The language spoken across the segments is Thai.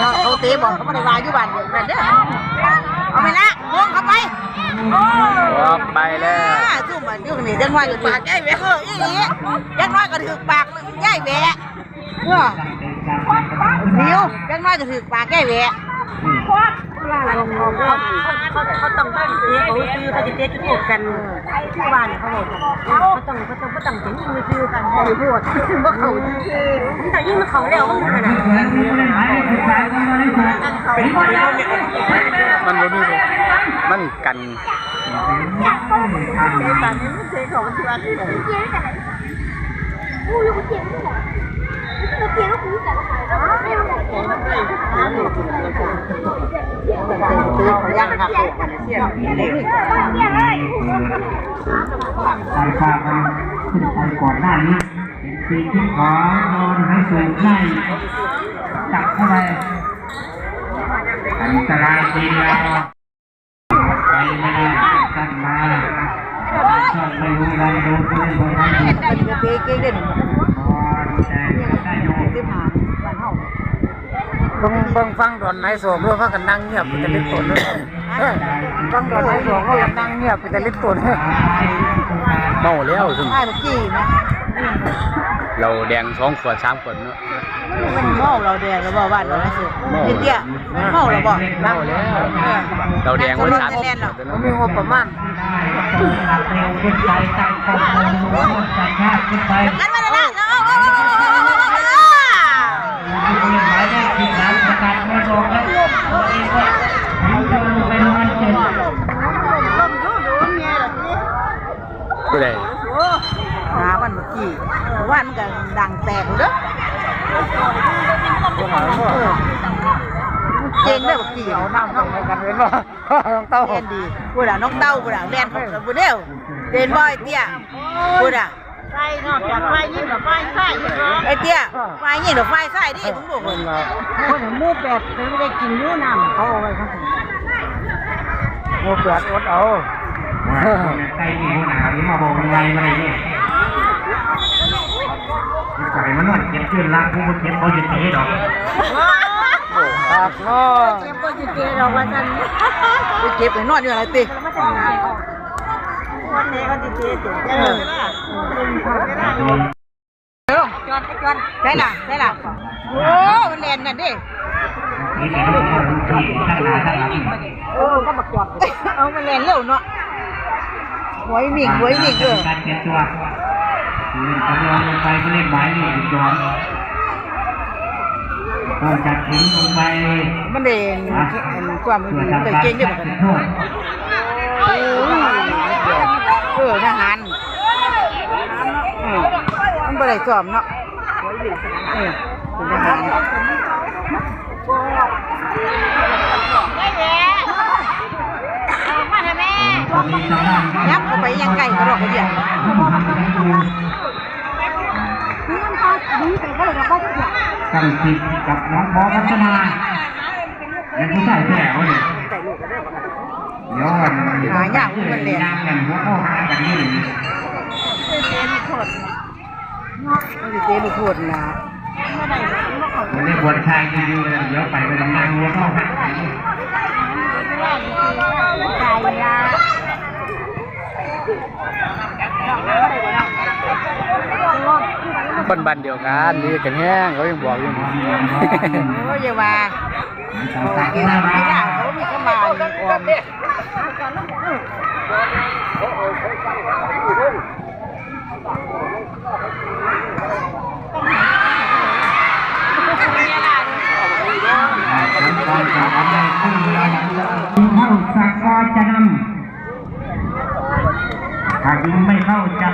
เนาะเขาเตะบอลเขาไม่ได้วายอยู่บ้านเดียวกันเด้อเอาไปละวงเข้าไปออกไปแล้วซุ่มมันอยู่นี่จังน้อยก็ปากใหญ่แหวะอีนี่จังน้อยก็ถือปากใหญ่แหวะเดี๋ยวจังน้อยก็ถือปากใหญ่แหวะเขาต้องตั้งเตะเขาซื้อเขาจะเตะจุดโทษกันที่บ้านเขาบอกเขาต้องเตะยิงมือซื้อกันเขาพูดว่าเขาแต่ยิ่งมันเขาแล้วมันขนาดมันบ่มีมันกันตอนนี้มันเจ๊ของมันที่ว่าที่ไหนอู้ยกูเจ็บด้วยเราเจ็บแล้วกูจะขายแล้วไม่เอาไหนเจ็บมันเลยซื้อเขาย่างครับมันเสี้ยนเด็กสายฟ้ามันขึ้นไปก่อนหน้านี้เป็นปีที่ขอโดนให้สูงให้จับเข้าไปอันตรายจริงแล้วไปไม่ได้ตั้งมาชอบไปดูอะไรดูเพื่อนคนนั้นเด็กเก่งเด่นได้โยมที่ผ่านบ้านเฮาเบิ่งฟังดอนไหนโศกด้วยว่ากันนั่งเงียบเป็นแต่ลิ้นตุ่นฟังดอนไหนโศกว่ากันนั่งเงียบเป็นแต่ลิ้นตุ่นเมาแล้วถึงใช่เมื่อกี้นะเราแดง2 ขวด 3 ขวดเนาะมันเมาเราแดงแล้วบ่บ้านเราสิเตี้ยเมาแล้วบ่เมาแล้วเราแดงไว้3 ขวดมันมีงบประมาณขึ้นไปตั้งกองสัญชาติขึ้นไปกันมาแล้วหมายเลขที่3ประกาศไม่บอกแล้วตัวเองว่าเขาจะเป็นวันเจ็ดผู้ใดหามันเมื่อกี้ว่ามันก็ดังแตกเด้อเก่งได้เมื่อกี้เอาน้ำเข้าไปกันเห็นบ่น้องเต้าเล่นดีพูดอ่ะน้องเต้าพูดอ่ะเล่นของพูดเดียวเล่นบ่อยเตี้ยพูดอ่ะไฟนอกจากไฟยิ่งกว่าไฟใส่ไอ้เตี้ยไฟยิ่งกว่าไฟใส่ดิผมบอกเลยคนมูแปดไม่ได้กินยูน้ำเขาเอาไว้ครับมูแปดอดเอาใส่ที่หัวหน้าหรือมาบอกอะไรมาอะไรเนี่ยใส่มันนวดเจ็บขึ้นล้างผู้เจ็บเขาหยุดเตะดอกครับเนาะเจ็บก็หยุดเตะดอกว่าจันเจ็บไปนอนอยู่อะไรตีวันนี้วันที่เตะจอดใช่ล่ะโอ้มันเล่นนั่นดิก็มาจอดเอามันเล่นเร็วเนาะหวยหมิ่งการเปลี่ยนตัวเขาลงไปเขาเล่นหมายเลขจอมก็จัดทิ้งลงไปมันเด่นความมันเก่งเยอะเหมือนกันทหารมันไม่ได้สอบเนาะเป็นทหารยับเข้าไปยังไก่กระดอกกระเดี่ยวตั้งติดกับน้องบอพัฒนาเป็นผู้ชายแถวเนี่ยเดี๋ยววันหายากมันเลยย่างกันหัวเข้าหากันนี่ไม่ได้เตะลูกโทษนะวันนี้บวชชายอยู่เลยเดี๋ยวไปทำงานหัวเข้าหากันคนบ้านเดียวกันดีกันแห้งเขายังบอกอยู่โอ้ยอย่าว่าไม่ได้เขามีเข้ามาออมเข้าสักกอจะนำถ้ายิงไม่เข้าจะ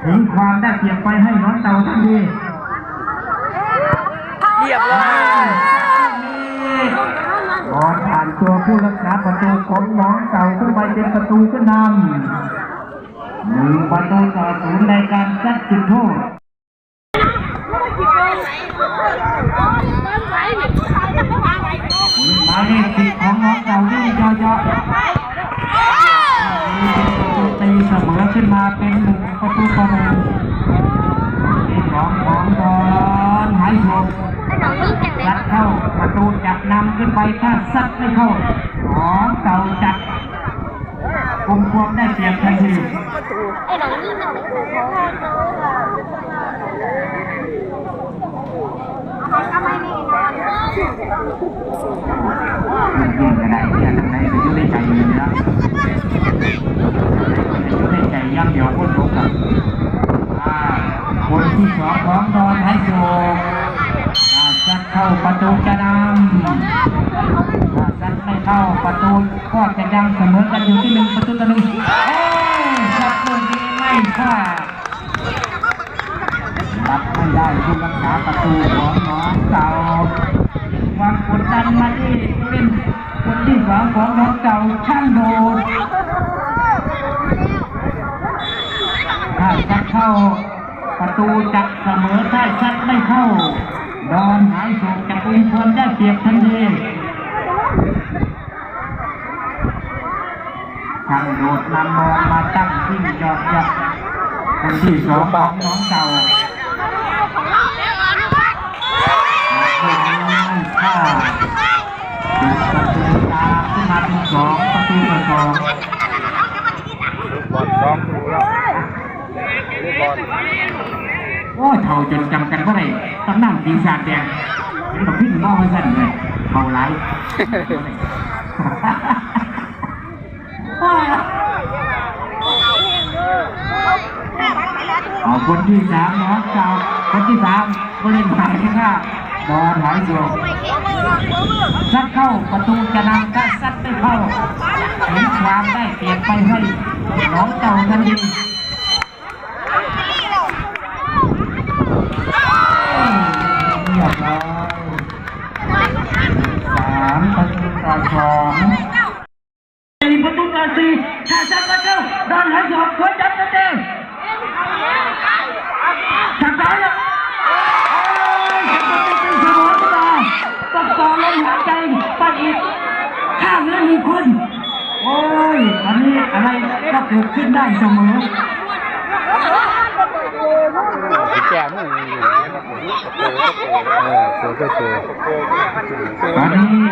ถึงความได้เปรียบไปให้น้องเต่าทันทีเรียบร้อยบอลผ่านตัวผู้รักษาประตูของน้องเต่าขึ้นไปเป็นประตูขึ้นนำ1-0ในการซัดจุดโทษหมายเลข10ของน้องเต่าที่เยอะๆตีเสมอขึ้นมาเป็น1-1ที่2ของบอลหายโฉบ ซัดเข้าประตูจับนำขึ้นไปถ้าซัดไม่เข้าน้องเต่าจับคุมความได้เปรียบทันทียิ่งกระไดเนี่ยทำไมจะยุ่งในใจอยู่นะยุ่งในใจย่ำเดียวคนลุกอ่ะคนที่สองของดอนให้โจซัดเข้าประตูจะนำซัดไม่เข้าประตูก็จะยังเสมอกันอยู่ที่1 ประตูต่อ 1โอ้ซัดลูกนี้ไม่พลาดรับไม่ได้ผู้รักษาประตูของน้องเต่าความกดดันมาที่เป็นคนที่สองของน้องเต่าช่างโดดถ้าซัดเข้าประตูจะเสมอถ้าซัดไม่เข้าดอนหายโศกจะอุ้มความได้เปรียบทันทีช่างโดดนำมองมาตั้งที่ยอดยักษ์คนที่สองของน้องเต่าคนนี้ไม่พลาดประตูตามขึ้นมาเป็น2 ประตูต่อ 2โอ้เท่าจนจำกันว่าไรต้องนั่งปีศาจแดงต้องพิ้งมองให้สั่นเลยเท่าไรคนที่3น้องเจ้าคนที่3ก็เล่นหายค่ะบอลหายอยู่ซัดเข้าประตูจะนำถ้าซัดไม่เข้าเห็นความได้เปลี่ยนไปให้น้องเจ้าทันทีเรียบร้อย3 ประตูต่อ 2 4 ประตูต่อ 4ถ้าซัดไม่เข้าดอนหายอยู่ควรจับเต็มจับได้แล้วเสมอมาต้องต่อลมหายใจไปอีกข้างนั้นมีคนโอ้ยอันนี้อะไรก็เกิดขึ้นได้เสมอแก้มือตอนนี้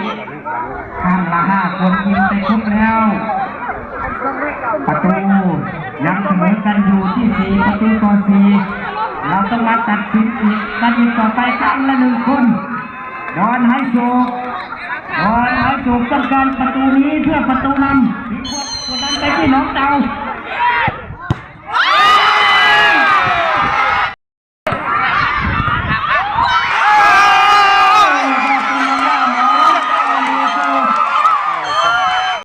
ข้างละ5 คนยิงไปครบแล้วประตูยังเสมอกันอยู่ที่4 ประตูต่อ 4เราต้องมาตัดสินอีกกันอีกต่อไปครั้งละ1 คนดอนไฮโซต้องการประตูนี้เพื่อประตูนำกดดันไปที่น้องเต่า